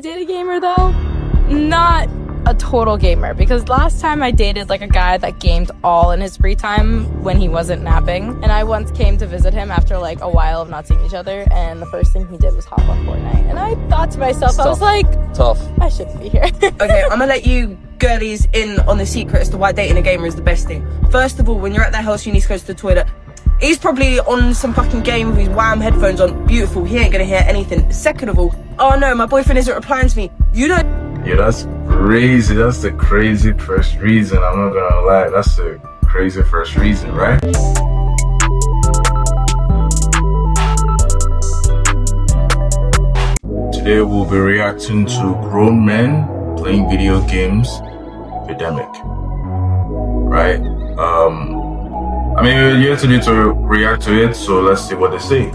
Date a gamer though? Not a total gamer, because last time I dated like a guy that gamed all in his free time when he wasn't napping, and I once came to visit him after like a while of not seeing each other, and the first thing he did was hop on Fortnite, and I thought to myself, I was like, tough. I shouldn't be here. Okay, I'm gonna let you girlies in on the secret as to why dating a gamer is the best thing. First of all, when you're at their house, you need to go to the toilet. He's probably on some fucking game with his wham headphones on. Beautiful, he ain't gonna hear anything. Second of all, oh no, my boyfriend isn't replying to me. You don't. Yeah, that's crazy. That's the crazy first reason. I'm not gonna lie. That's the crazy first reason, right? Today we'll be reacting to grown men playing video games, Epidemic. Right? I mean, we're here today to react to it, so let's see what they say.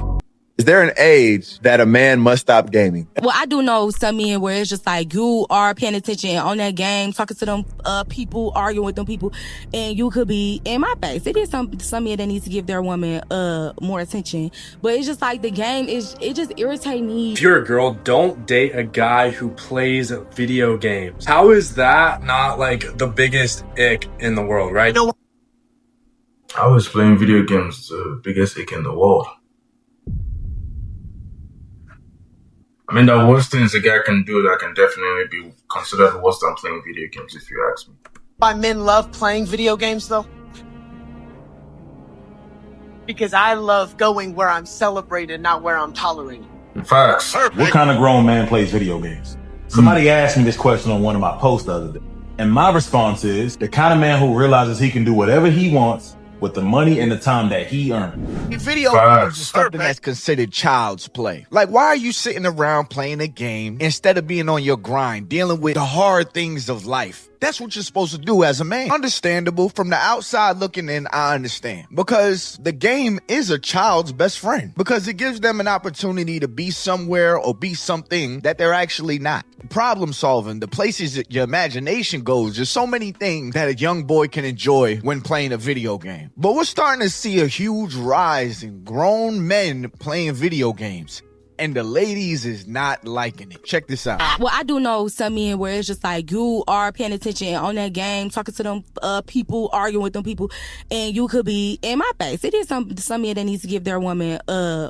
Is there an age that a man must stop gaming? Well, I do know some men where it's just like you are paying attention on that game, talking to them people, arguing with them people, and you could be in my face. It is some men that need to give their woman more attention, but it's just like the game it just irritates me. If you're a girl, don't date a guy who plays video games. How is that not like the biggest ick in the world, right? I was playing video games, the biggest ick in the world. I mean, the worst things a guy can do that can definitely be considered worse than playing video games, if you ask me. Why men love playing video games, though? Because I love going where I'm celebrated, not where I'm tolerated. Facts. What kind of grown man plays video games? Somebody asked me this question on one of my posts the other day. And my response is, the kind of man who realizes he can do whatever he wants with the money and the time that he earned. Video games is something that's considered child's play. Like, why are you sitting around playing a game instead of being on your grind, dealing with the hard things of life? That's what you're supposed to do as a man. Understandable. From the outside looking in, I understand. Because the game is a child's best friend. Because it gives them an opportunity to be somewhere or be something that they're actually not. Problem solving, the places that your imagination goes, there's so many things that a young boy can enjoy when playing a video game. But we're starting to see a huge rise in grown men playing video games. And the ladies is not liking it. Check this out. Well, I do know some men where it's just like you are paying attention on that game, talking to them people, arguing with them people, and you could be in my face. It is some men that needs to give their woman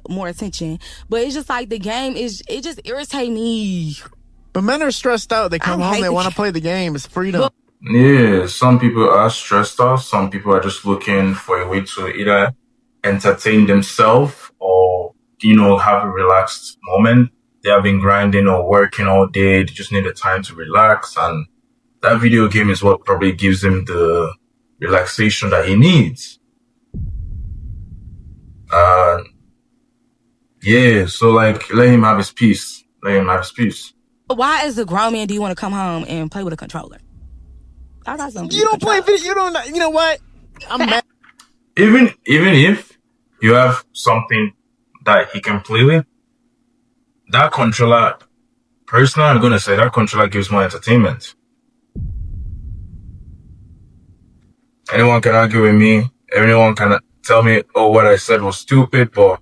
more attention, but it's just like the game it just irritates me. But men are stressed out. They come home, they want to play the game. It's freedom. Yeah, some people are stressed out. Some people are just looking for a way to either entertain themselves or, you know, have a relaxed moment. They have been grinding or working all day. They just need the time to relax. And that video game is what probably gives him the relaxation that he needs. Yeah, so like, let him have his peace. Let him have his peace. Why, as a grown man, do you want to come home and play with a controller? I got something. You don't play video. You don't. You know what? I'm mad. Even if you have something that he can play with, that controller, personally, I'm gonna say that controller gives more entertainment. Anyone can argue with me. Anyone can tell me, oh, what I said was stupid, but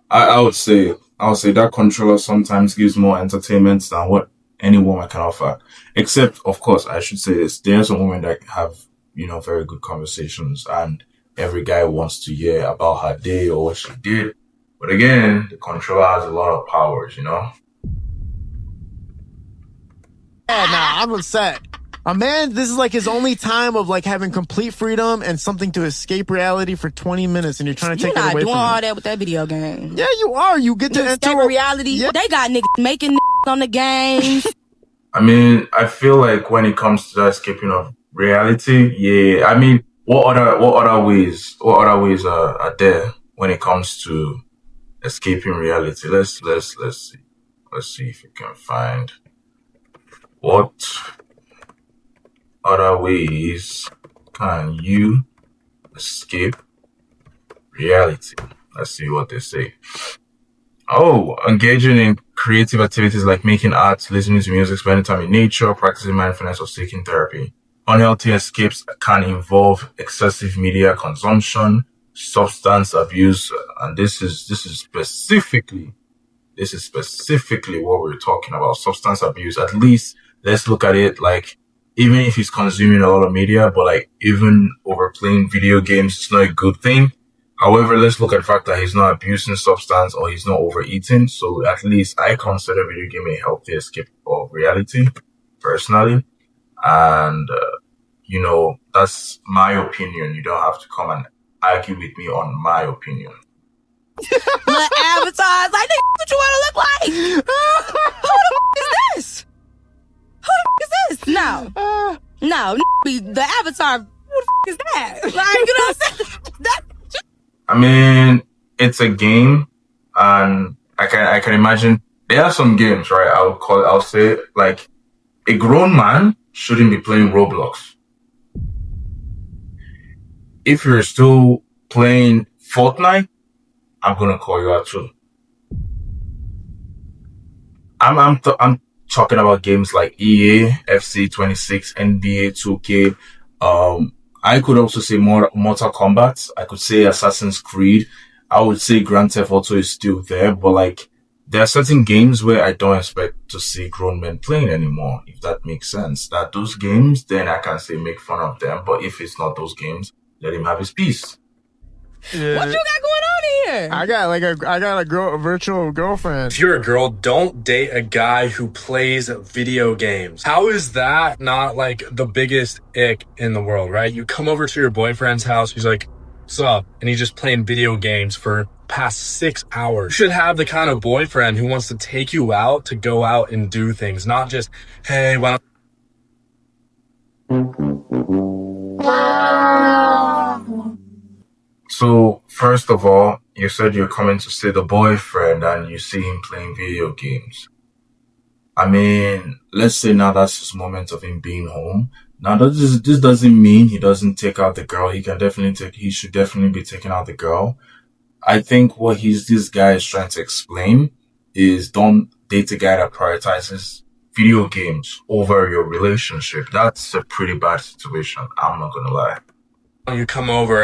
I would say that controller sometimes gives more entertainment than what any woman can offer. Except, of course, I should say this, there are some women that have, you know, very good conversations, and every guy wants to hear about her day or what she did. But again, the controller has a lot of powers, you know? Yeah, nah, I'm upset. A man, this is like his only time of like having complete freedom and something to escape reality for 20 minutes, and you're trying to take it away from him. You're not doing all that with that video game. Yeah, you are. You get to escape reality. Yeah. They got niggas making on the games. I mean, I feel like when it comes to that escaping of reality, yeah. I mean, what other ways are there when it comes to escaping reality? Let's see. Let's see if we can find what other ways can you escape reality. Let's see what they say. Oh, engaging in creative activities like making art, listening to music, spending time in nature, practicing mindfulness, or seeking therapy. Unhealthy escapes can involve excessive media consumption, substance abuse, and this is specifically this is specifically what we're talking about, substance abuse. At least let's look at it like, even if he's consuming a lot of media, but like even overplaying video games is not a good thing. However, let's look at the fact that he's not abusing substance or he's not overeating. So at least I consider video gaming a healthy escape of reality, personally. And, that's my opinion. You don't have to come and argue with me on my opinion. The avatars, like, nigga, what you want to look like? Who the f- is this? Who the f- is this? No, the avatar. Who the f- is that? Like, you know what I'm saying? I mean, it's a game, and I can imagine there are some games, right? I'll say like a grown man shouldn't be playing Roblox. If you're still playing Fortnite, I'm gonna call you out too. I'm talking about games like EA, FC26, NBA 2K. I could also say more Mortal Kombat. I could say Assassin's Creed. I would say Grand Theft Auto is still there, but like there are certain games where I don't expect to see grown men playing anymore. If that makes sense, that those games, then I can say make fun of them. But if it's not those games, let him have his peace. Yeah. What you got going on here? I got a virtual girlfriend. If you're a girl, don't date a guy who plays video games. How is that not like the biggest ick in the world, right? You come over to your boyfriend's house, he's like, "What's up?" And he's just playing video games for past 6 hours. You should have the kind of boyfriend who wants to take you out to go out and do things, not just, "Hey, why don't..." So, first of all, you said you're coming to see the boyfriend and you see him playing video games. I mean, let's say now that's his moment of him being home. Now, this doesn't mean he doesn't take out the girl. He should definitely be taking out the girl. I think what this guy is trying to explain is don't date a guy that prioritizes video games over your relationship. That's a pretty bad situation. I'm not gonna lie. You come over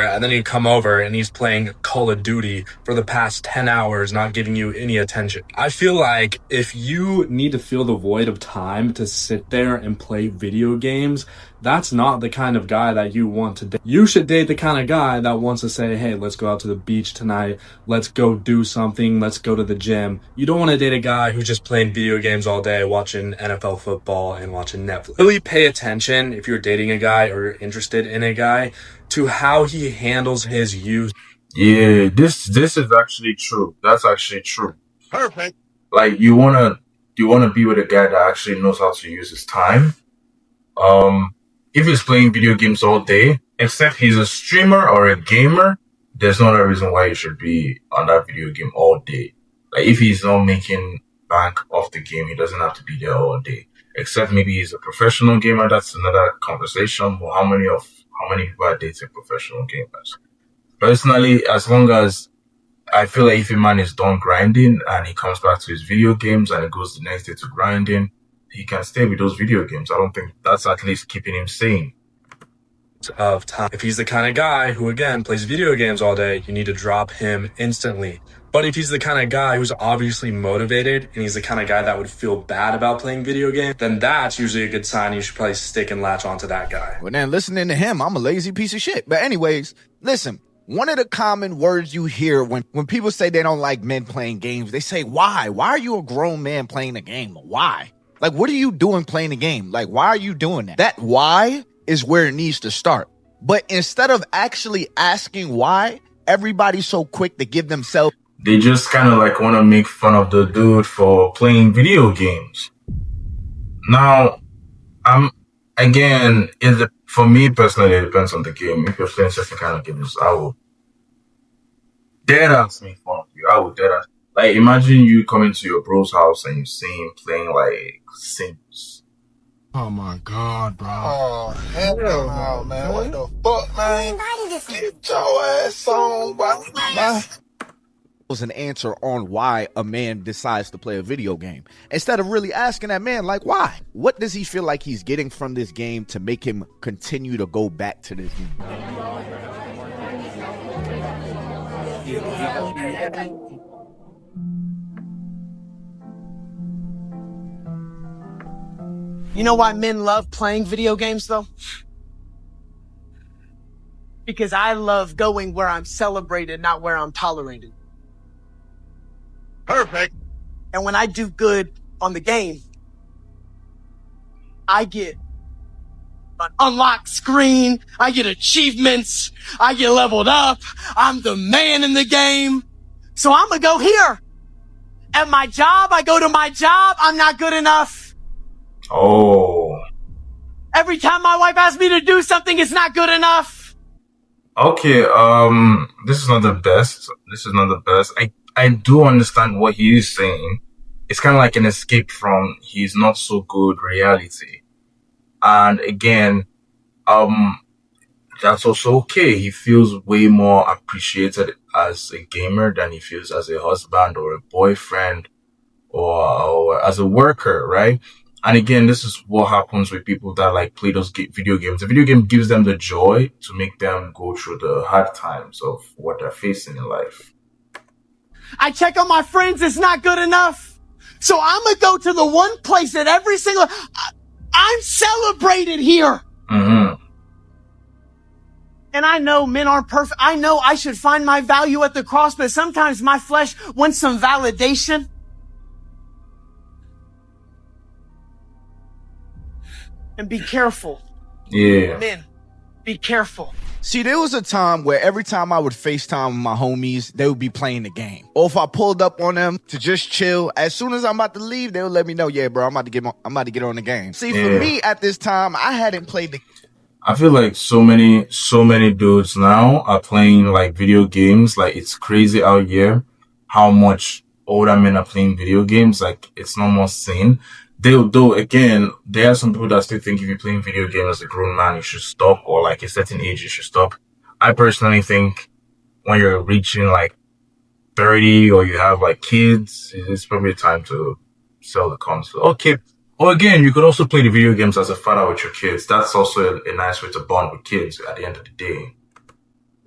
and he's playing Call of Duty for the past 10 hours, not giving you any attention. I feel like if you need to fill the void of time to sit there and play video games, that's not the kind of guy that you want to date. You should date the kind of guy that wants to say, "Hey, let's go out to the beach tonight. Let's go do something. Let's go to the gym." You don't want to date a guy who's just playing video games all day, watching NFL football and watching Netflix. Really pay attention if you're dating a guy or you're interested in a guy to how he handles his use. Yeah, this is actually true. That's actually true. Perfect. Like you wanna be with a guy that actually knows how to use his time. If he's playing video games all day, except he's a streamer or a gamer, there's not a reason why he should be on that video game all day. Like if he's not making bank off the game, he doesn't have to be there all day. Except maybe he's a professional gamer. That's another conversation. But how many people are dating professional gamers? Personally, as long as I feel like if a man is done grinding and he comes back to his video games and he goes the next day to grinding, he can stay with those video games. I don't think that's at least keeping him sane. Of time. If he's the kind of guy who, again, plays video games all day, you need to drop him instantly. But if he's the kind of guy who's obviously motivated and he's the kind of guy that would feel bad about playing video games, then that's usually a good sign. You should probably stick and latch onto that guy. Well, then listening to him, I'm a lazy piece of shit. But anyways, listen, one of the common words you hear when people say they don't like men playing games, they say, why? Why are you a grown man playing a game? Why? Like, what are you doing playing a game? Like, why are you doing that? That why is where it needs to start. But instead of actually asking why, everybody's so quick to give themselves. They just kind of like want to make fun of the dude for playing video games. Now, for me personally, it depends on the game. If you're playing certain kind of games, I will dead ass make fun of you. I would dead ass. Like, imagine you coming to your bro's house and you see him playing like Sims. Oh my God, bro. Oh, hell no, man. What the fuck, man? Get your ass on, bro. Was an answer on why a man decides to play a video game instead of really asking that man, like, why? What does he feel like he's getting from this game to make him continue to go back to this game? You know why men love playing video games though? Because I love going where I'm celebrated, not where I'm tolerated. Perfect. And when I do good on the game, I get an unlocked screen, I get achievements, I get leveled up, I'm the man in the game. So I'm gonna go here. At my job, I go to my job, I'm not good enough. Oh. Every time my wife asks me to do something, it's not good enough. Okay, this is not the best. This is not the best. I do understand what he is saying. It's kind of like an escape from his not so good reality. And again, that's also okay. He feels way more appreciated as a gamer than he feels as a husband or a boyfriend or as a worker, right? And again, this is what happens with people that like play those video games. The video game gives them the joy to make them go through the hard times of what they're facing in life. I check on my friends, it's not good enough. So I'm gonna go to the one place that every single, I'm celebrated here. Mm-hmm. And I know men aren't perfect. I know I should find my value at the cross, but sometimes my flesh wants some validation. And be careful. Yeah. Men, be careful. See, there was a time where every time I would FaceTime with my homies, they would be playing the game. Or if I pulled up on them to just chill, as soon as I'm about to leave, they would let me know, yeah, bro, I'm about to get on the game. See, for me at this time, I hadn't played the I feel like so many dudes now are playing like video games. Like it's crazy out here how much older men are playing video games. Like it's not more sane. Though again, there are some people that still think if you're playing video games as a grown man, you should stop, or like a certain age, you should stop. I personally think when you're reaching like 30 or you have like kids, it's probably time to sell the console. Okay. Or again, you could also play the video games as a father with your kids. That's also a nice way to bond with kids at the end of the day.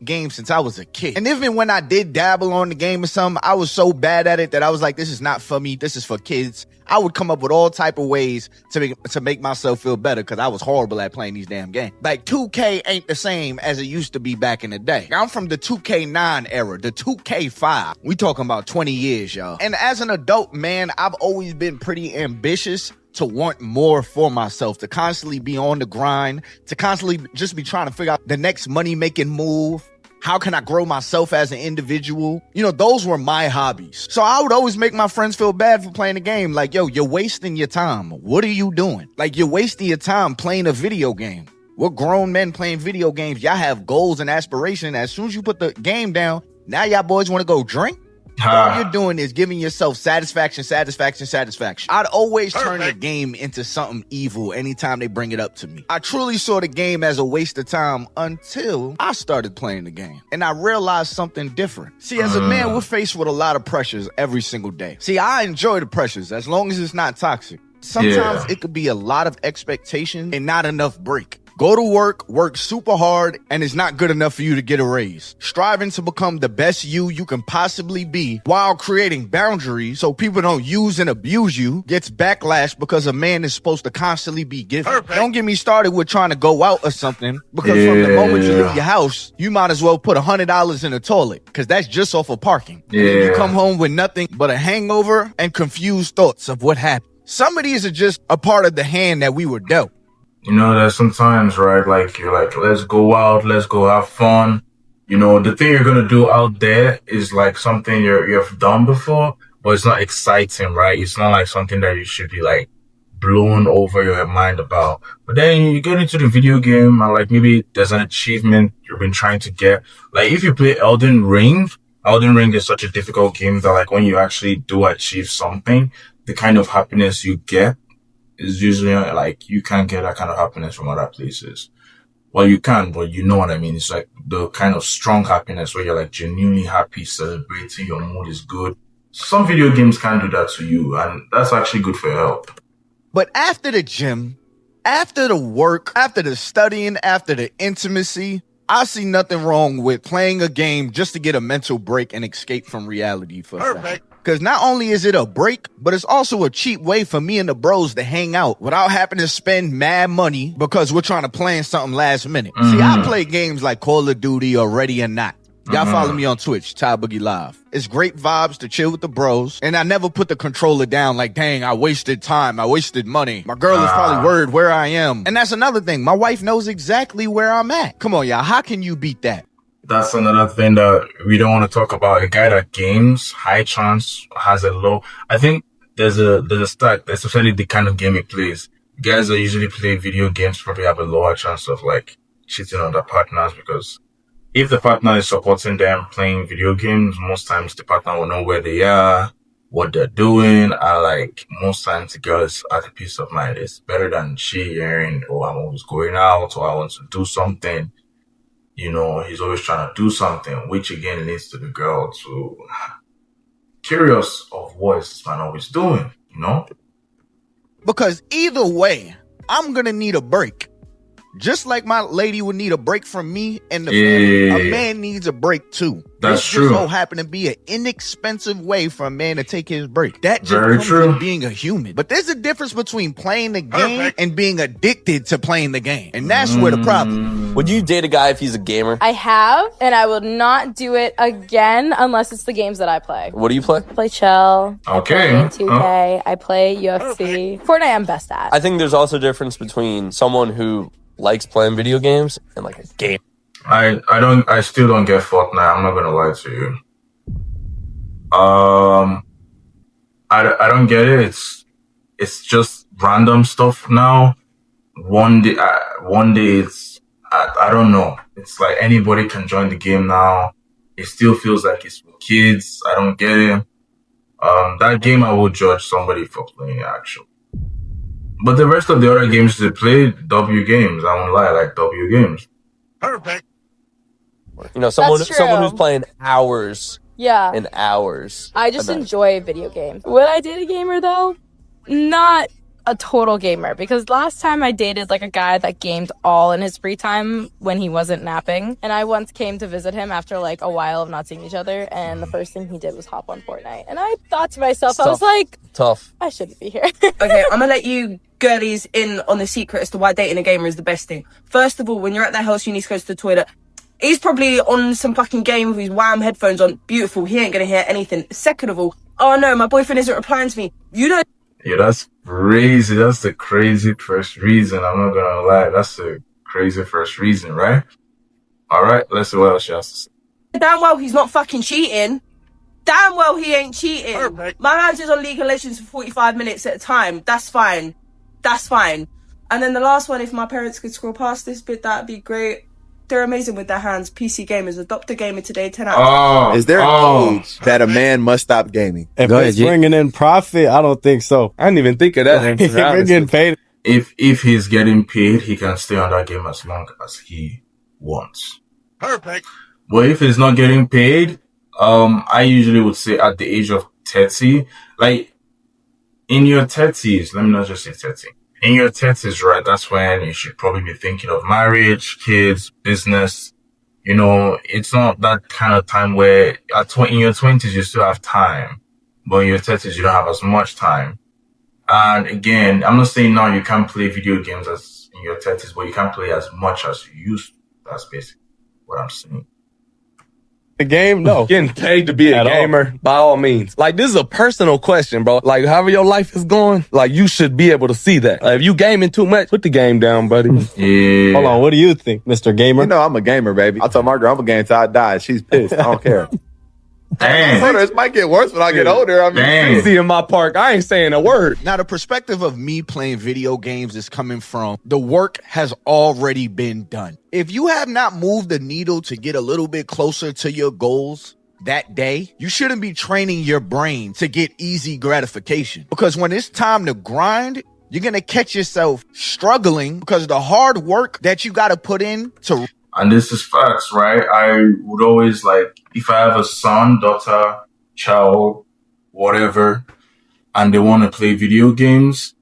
game since I was a kid. And even when I did dabble on the game or something, I was so bad at it that I was like, this is not for me. This is for kids. I would come up with all type of ways to make myself feel better because I was horrible at playing these damn games. Like 2K ain't the same as it used to be back in the day. I'm from the 2K9 era, the 2K5. We talking about 20 years, y'all. And as an adult, man, I've always been pretty ambitious to want more for myself, to constantly be on the grind, to constantly just be trying to figure out the next money-making move. How can I grow myself as an individual? You know, those were my hobbies. So I would always make my friends feel bad for playing the game. Like, yo, you're wasting your time. What are you doing? Like, you're wasting your time playing a video game. We're grown men playing video games. Y'all have goals and aspirations. As soon as you put the game down, now y'all boys want to go drink? All you're doing is giving yourself satisfaction. I'd always turn the game into something evil anytime they bring it up to me. I truly saw the game as a waste of time until I started playing the game. And I realized something different. See, as a man, we're faced with a lot of pressures every single day. See, I enjoy the pressures as long as it's not toxic. Sometimes it could be a lot of expectation and not enough break. Go to work super hard, and it's not good enough for you to get a raise. Striving to become the best you can possibly be while creating boundaries so people don't use and abuse you gets backlash because a man is supposed to constantly be giving. Don't get me started with trying to go out or something because from the moment you leave your house, you might as well put $100 in the toilet because that's just off of parking. And then you come home with nothing but a hangover and confused thoughts of what happened. Some of these are just a part of the hand that we were dealt. You know, there's sometimes, right, like, you're like, let's go out, let's go have fun. You know, the thing you're going to do out there is like something you've done before, but it's not exciting, right? It's not like something that you should be like blown over your mind about. But then you get into the video game and like maybe there's an achievement you've been trying to get. Like if you play Elden Ring is such a difficult game that like when you actually do achieve something, the kind of happiness you get is usually like you can't get that kind of happiness from other places. Well, you can, but you know what I mean. It's like the kind of strong happiness where you're like genuinely happy, celebrating, your mood is good. Some video games can do that to you, and that's actually good for your health. But after the gym, after the work, after the studying, after the intimacy, I see nothing wrong with playing a game just to get a mental break and escape from reality for a second. Because not only is it a break, but it's also a cheap way for me and the bros to hang out without having to spend mad money because we're trying to plan something last minute. See, I play games like Call of Duty or Ready or Not. Y'all follow me on Twitch, Ty Boogie Live. It's great vibes to chill with the bros, and I never put the controller down like, dang, I wasted time, I wasted money. My girl is probably worried where I am. And that's another thing. My wife knows exactly where I'm at. Come on, y'all. How can you beat that? That's another thing that we don't want to talk about. A guy that games, high chance, has a low. I think there's a stat, especially the kind of game he plays. Guys that usually play video games probably have a lower chance of like cheating on their partners, because if the partner is supporting them playing video games, most times the partner will know where they are, what they're doing, and like most times the girl is at a peace of mind. It's better than she hearing, oh, I'm always going out, or I want to do something. You know, he's always trying to do something, which again leads to the girl to curious of what is this man always doing, you know? Because either way, I'm gonna need a break. Just like my lady would need a break from me and the family, a man needs a break too. That's this true. just so happen to be an inexpensive way for a man to take his break. That just Very comes true. with being a human. But there's a difference between playing the game and being addicted to playing the game. And that's where the problem. Would you date a guy if he's a gamer? I have, and I will not do it again unless it's the games that I play. What do you play? I play Shell. Okay. I play 2K. I play UFC. Fortnite I'm best at. I think there's also a difference between someone who likes playing video games and like a game. I still don't get Fortnite. I'm not gonna lie to you. I don't get it. It's just random stuff now. One day it's I don't know. It's like anybody can join the game now. It still feels like it's for kids. I don't get it. That game I will judge somebody for playing actually. But the rest of the other games they play, W games. I won't lie, like W games. Perfect. You know, someone That's true. who's playing hours Yeah. and hours. I just about it. enjoy video games. Would I date a gamer though? Not a total gamer, because last time I dated like a guy that gamed all in his free time when he wasn't napping, and I once came to visit him after like a while of not seeing each other, and the first thing he did was hop on Fortnite, and I thought to myself, I was like, tough. I shouldn't be here. Okay, I'm gonna let you girlies in on the secret as to why dating a gamer is the best thing. First of all, when you're at their house, you need to go to the toilet. He's probably on some fucking game with his wham headphones on. Beautiful. He ain't gonna hear anything. Second of all, oh no, my boyfriend isn't replying to me. You don't. Yeah, that's crazy. That's the crazy first reason. I'm not gonna lie. That's the crazy first reason, right? All right, let's see what else she has to say. Damn well he's not fucking cheating. Damn well he ain't cheating. Perfect. My man's is on League of Legends for 45 minutes at a time. That's fine. That's fine. And then the last one, if my parents could scroll past this bit, that'd be great. They're amazing with their hands. PC gamers. Adopt a gamer today, 10 out of 10. Oh, Is there an age that a man must stop gaming? If it's bringing in profit, I don't think so. I didn't even think of that. If we're getting paid. If he's getting paid, he can stay on that game as long as he wants. Perfect. But if he's not getting paid, I usually would say at the age of 30, like in your 30s, let me not just say 30. In your 30s, right, that's when you should probably be thinking of marriage, kids, business. You know, it's not that kind of time where in your 20s, you still have time. But in your 30s, you don't have as much time. And again, I'm not saying now you can't play video games as in your 30s, but you can't play as much as you used to. That's basically what I'm saying. The game, no. Getting paid to be a gamer, by all means. Like, this is a personal question, bro. Like, however your life is going, like, you should be able to see that. Like, if you gaming too much, put the game down, buddy. Yeah. Hold on, what do you think, Mr. Gamer? You know I'm a gamer, baby. I told my girl I'm a gamer until I die. She's pissed. I don't care. Damn. It might get worse when I get older. I mean, Damn. See in my park, I ain't saying a word. Now, the perspective of me playing video games is coming from the work has already been done. If you have not moved the needle to get a little bit closer to your goals that day, you shouldn't be training your brain to get easy gratification. Because when it's time to grind, you're going to catch yourself struggling because of the hard work that you got to put in to. And this is facts, right? I would always like, if I have a son, daughter, child, whatever, and they want to play video games,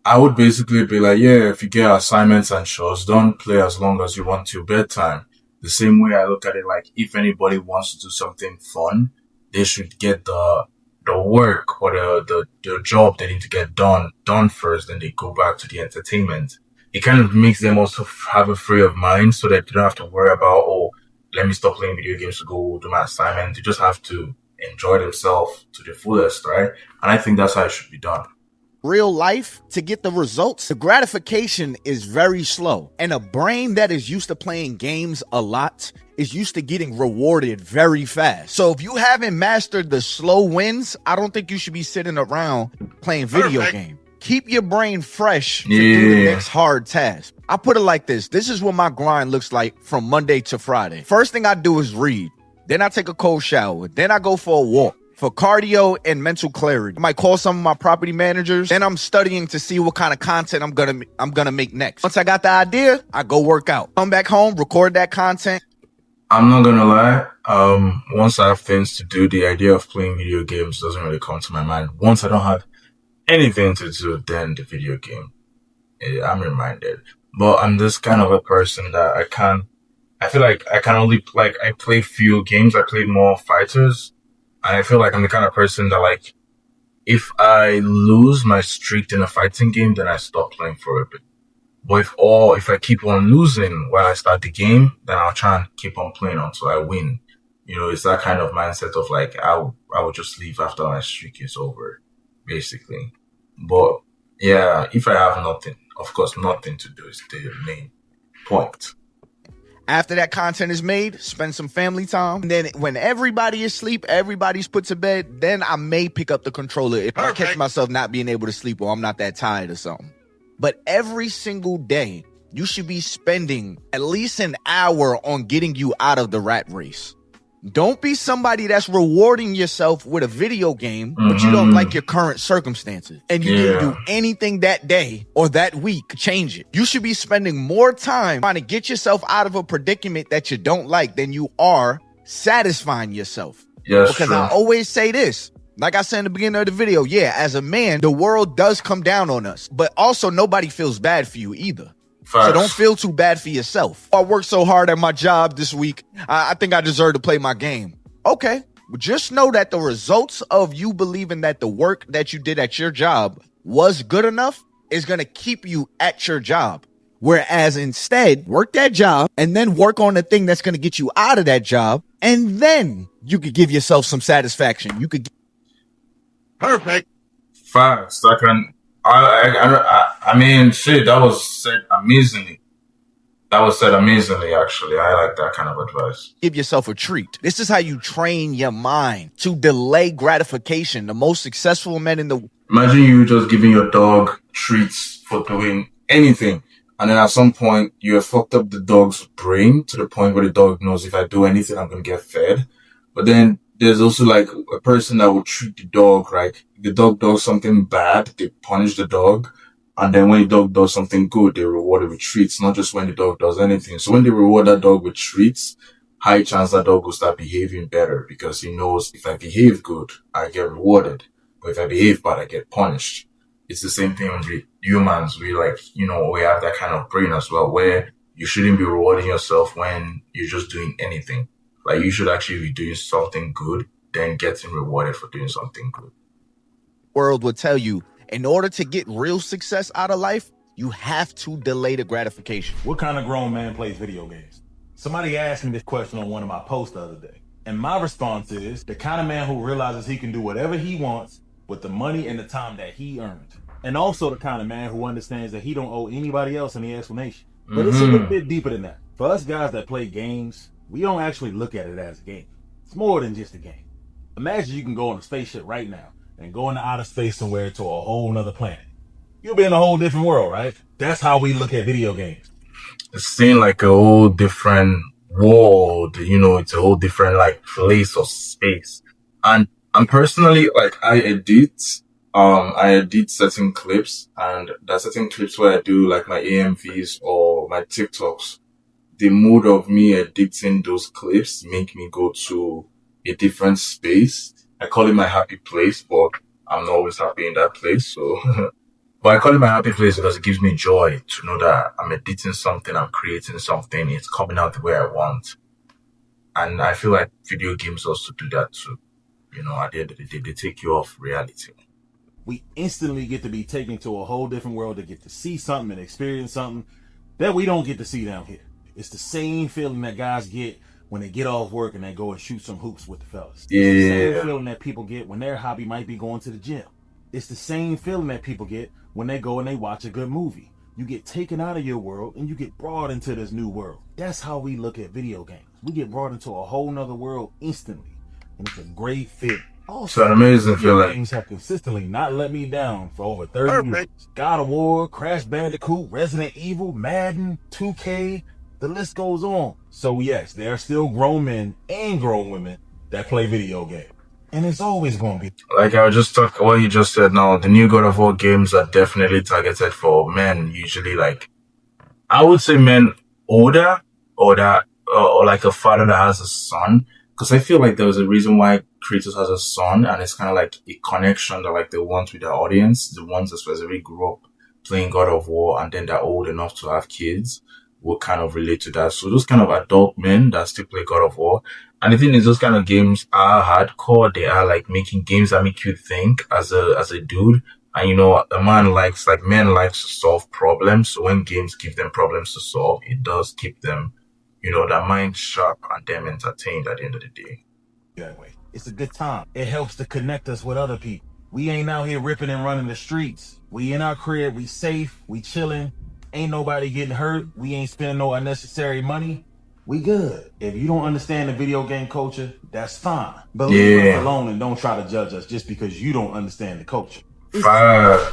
I would basically be like, yeah, if you get assignments and chores done, play as long as you want till bedtime. The same way I look at it, like, if anybody wants to do something fun, they should get the the work or the job they need to get done first, then they go back to the entertainment. It kind of makes them also have a free of mind so that they don't have to worry about, oh, let me stop playing video games to go do my assignment. They just have to enjoy themselves to the fullest, right? And I think that's how it should be done. Real life, to get the results, the gratification is very slow. And a brain that is used to playing games a lot is used to getting rewarded very fast. So if you haven't mastered the slow wins, I don't think you should be sitting around playing video games. Keep your brain fresh to do the next hard task. I put it like this. This is what my grind looks like from Monday to Friday. First thing I do is read. Then I take a cold shower. Then I go for a walk. For cardio and mental clarity. I might call some of my property managers. Then I'm studying to see what kind of content I'm gonna make next. Once I got the idea, I go work out. Come back home, record that content. I'm not gonna lie. Once I have things to do, the idea of playing video games doesn't really come to my mind. Once I don't have anything to do, then the video game, I'm reminded. But I'm this kind of a person that I feel like I can only, like, I play few games. I play more fighters. And I feel like I'm the kind of person that, like, if I lose my streak in a fighting game, then I stop playing for a bit. But if I keep on losing while I start the game, then I'll try and keep on playing until I win. You know, it's that kind of mindset of, like, I will just leave after my streak is over, basically. But yeah, if I have nothing, of course, nothing to do is the main point. After that content is made, spend some family time. And then when everybody is asleep, everybody's put to bed, then I may pick up the controller if I catch myself not being able to sleep or I'm not that tired or something. But every single day, you should be spending at least an hour on getting you out of the rat race. Don't be somebody that's rewarding yourself with a video game, but you don't like your current circumstances. And you didn't do anything that day or that week to change it. You should be spending more time trying to get yourself out of a predicament that you don't like than you are satisfying yourself. Yes, because true. I always say this, like I said in the beginning of the video, yeah, as a man, the world does come down on us, but also nobody feels bad for you either. Facts. So don't feel too bad for yourself. I worked so hard at my job this week. I think I deserve to play my game. Okay. But just know that the results of you believing that the work that you did at your job was good enough is going to keep you at your job. Whereas instead, work that job and then work on the thing that's going to get you out of that job. And then you could give yourself some satisfaction. You could. Perfect. Facts. I mean, shit, that was said amazingly. Actually. I like that kind of advice. Give yourself a treat. This is how you train your mind to delay gratification. The most successful men in the... Imagine you just giving your dog treats for doing anything. And then at some point, you have fucked up the dog's brain to the point where the dog knows if I do anything, I'm going to get fed. But then there's also like a person that will treat the dog, like the dog does something bad, they punish the dog. And then when the dog does something good, they reward it with treats, not just when the dog does anything. So when they reward that dog with treats, high chance that dog will start behaving better because he knows if I behave good, I get rewarded. But if I behave bad, I get punished. It's the same thing with humans. We have that kind of brain as well, where you shouldn't be rewarding yourself when you're just doing anything. Like, you should actually be doing something good, then getting rewarded for doing something good. World will tell you, in order to get real success out of life, you have to delay the gratification. What kind of grown man plays video games? Somebody asked me this question on one of my posts the other day. And my response is, the kind of man who realizes he can do whatever he wants with the money and the time that he earned. And also the kind of man who understands that he don't owe anybody else any explanation. But it's a little bit deeper than that. For us guys that play games, we don't actually look at it as a game. It's more than just a game. Imagine you can go on a spaceship right now and go into outer space somewhere to a whole nother planet. You'll be in a whole different world, right? That's how we look at video games. It's seeing like a whole different world, it's a whole different like place or space. And I'm personally, like, I edit certain clips, and there's certain clips where I do like my AMVs or my TikToks. The mood of me editing those clips make me go to a different space. I call it my happy place, but I'm not always happy in that place. So, but I call it my happy place because it gives me joy to know that I'm editing something, I'm creating something, it's coming out the way I want. And I feel like video games also do that too. you know, at the end of the day, they take you off reality. We instantly get to be taken to a whole different world to get to see something and experience something that we don't get to see down here. It's the same feeling that guys get when they get off work and they go and shoot some hoops with the fellas. It's the same feeling that people get when their hobby might be going to the gym. It's the same feeling that people get when they go and they watch a good movie. You get taken out of your world and you get brought into this new world. That's how we look at video games. We get brought into a whole nother world instantly. And it's a great fit. It's an amazing feeling. Games have consistently not let me down for over 30 years. God of War, Crash Bandicoot, Resident Evil, Madden, 2K, the list goes on. So yes, there are still grown men and grown women that play video games. And it's always going to be. Like I was just talking, what you just said now, the new God of War games are definitely targeted for men, usually like, I would say men older or like a father that has a son. Because I feel like there was a reason why Kratos has a son, and it's kind of like a connection that like they want with their audience. The ones that specifically grew up playing God of War and then they're old enough to have kids will kind of relate to that. So those kind of adult men that still play God of War. And the thing is, those kind of games are hardcore. They are like making games that make you think as a dude. And you know, men likes to solve problems. So when games give them problems to solve, it does keep them, you know, their mind sharp and them entertained at the end of the day. That way. It's a good time. It helps to connect us with other people. We ain't out here ripping and running the streets. We in our crib, we safe, we chilling. Ain't nobody getting hurt. We ain't spending no unnecessary money. We good. If you don't understand the video game culture, that's fine. But leave us alone and don't try to judge us just because you don't understand the culture.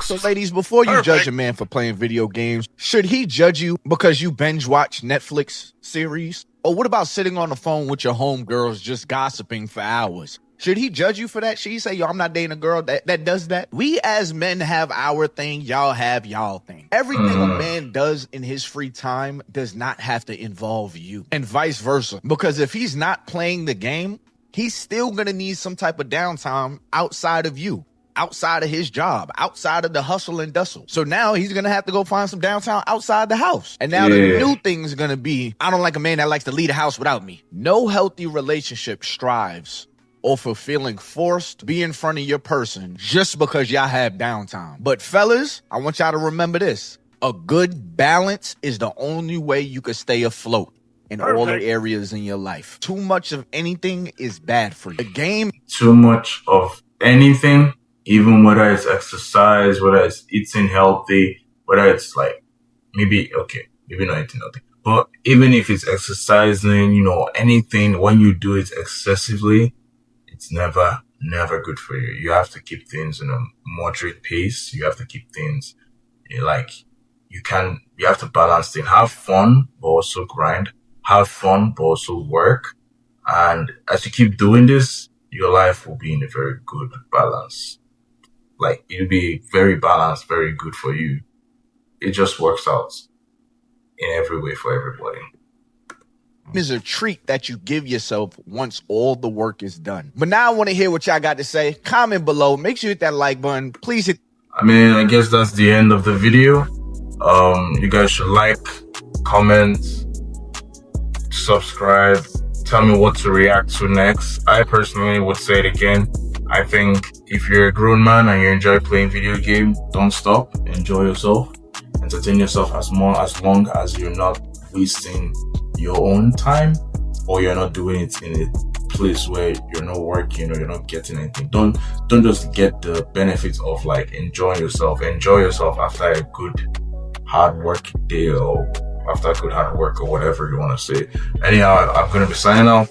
So ladies, before you judge a man for playing video games, should he judge you because you binge watch Netflix series? Or what about sitting on the phone with your homegirls just gossiping for hours? Should he judge you for that? Should he say, yo, I'm not dating a girl that does that? We as men have our thing, y'all have y'all thing. Everything a man does in his free time does not have to involve you, and vice versa. Because if he's not playing the game, he's still gonna need some type of downtime outside of you, outside of his job, outside of the hustle and bustle. So now he's gonna have to go find some downtime outside the house. And now the new thing is gonna be, I don't like a man that likes to leave the house without me. No healthy relationship strives or for feeling forced to be in front of your person just because y'all have downtime. But fellas, I want y'all to remember this. A good balance is the only way you can stay afloat in all the areas in your life. Too much of anything is bad for you. The game. Too much of anything, even whether it's exercise, whether it's eating healthy, whether it's like, maybe not eating healthy. But even if it's exercising, you know, anything, when you do it excessively, it's never good for you. You have to keep things in a moderate pace. You have to keep things like, you have to balance things. Have fun, but also grind. Have fun, but also work. And as you keep doing this, your life will be in a very good balance. Like, it'll be very balanced, very good for you. It just works out in every way for everybody. Is a treat that you give yourself once all the work is done. But now I want to hear what y'all got to say. Comment below. Make sure you hit that like button. Please hit. I guess that's the end of the video. You guys should like, comment, subscribe. Tell me what to react to next. I personally would say it again. I think if you're a grown man and you enjoy playing video games, don't stop. Enjoy yourself. Entertain yourself as long as you're not wasting your own time, or you're not doing it in a place where you're not working or you're not getting anything. Don't just get the benefits of like enjoying yourself. Enjoy yourself after a good hard work day, or after a good hard work, or whatever you want to say. Anyhow, I'm going to be signing out.